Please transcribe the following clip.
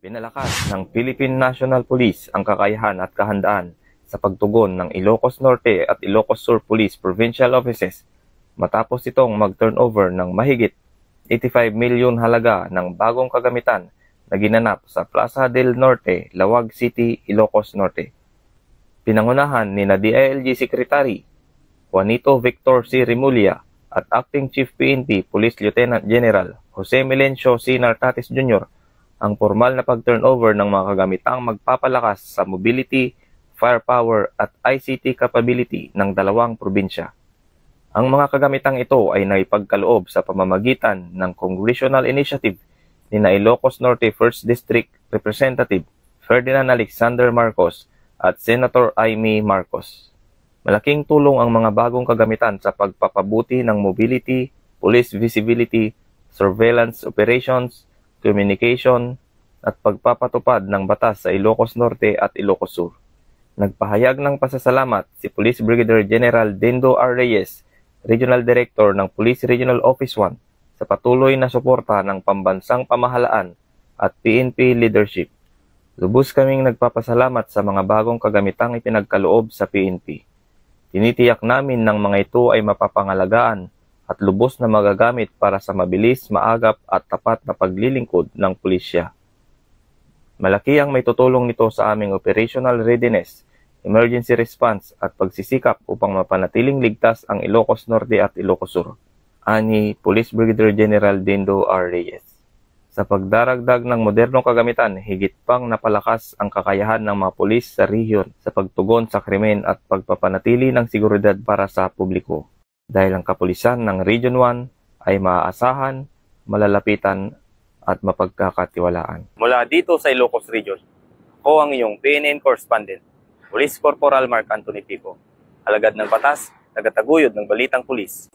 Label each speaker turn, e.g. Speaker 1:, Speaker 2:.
Speaker 1: Pinalakas ng Philippine National Police ang kakayahan at kahandaan sa pagtugon ng Ilocos Norte at Ilocos Sur Police Provincial Offices matapos itong mag-turnover ng mahigit 85 milyon halaga ng bagong kagamitan na ginanap sa Plaza del Norte, Lawag City, Ilocos Norte. Pinangunahan ni DILG Secretary Juanito Victor C. Remulla at Acting Chief PNP Police Lieutenant General Jose Melencio C. Nartates Jr. ang formal na pag-turnover ng mga kagamitang magpapalakas sa mobility, firepower at ICT capability ng dalawang probinsya. Ang mga kagamitang ito ay naipagkaloob sa pamamagitan ng Congressional Initiative ni Ilocos Norte 1st District Representative Ferdinand Alexander Marcos at Senator Amy Marcos. Malaking tulong ang mga bagong kagamitan sa pagpapabuti ng mobility, police visibility, surveillance operations, communication, at pagpapatupad ng batas sa Ilocos Norte at Ilocos Sur. Nagpahayag ng pasasalamat si Police Brigadier General Dendo R. Reyes, Regional Director ng Police Regional Office 1, sa patuloy na suporta ng pambansang pamahalaan at PNP leadership. Lubos kaming nagpapasalamat sa mga bagong kagamitang ipinagkaloob sa PNP. Tinitiyak namin ng mga ito ay mapapangalagaan at lubos na magagamit para sa mabilis, maagap at tapat na paglilingkod ng pulisya. Malaki ang may tutulong nito sa aming operational readiness, emergency response at pagsisikap upang mapanatiling ligtas ang Ilocos Norte at Ilocos Sur, ani Police Brigadier General Dendo R. Reyes. Sa pagdaragdag ng modernong kagamitan, higit pang napalakas ang kakayahan ng mga pulis sa rehiyon sa pagtugon sa krimen at pagpapanatili ng seguridad para sa publiko. Dahil ang kapulisan ng Region 1 ay maaasahan, malalapitan at mapagkakatiwalaan. Mula dito sa Ilocos Region, ako ang iyong PNN correspondent, Police Corporal Mark Anthony Pico, alagad ng batas, tagataguyod ng balitang pulis.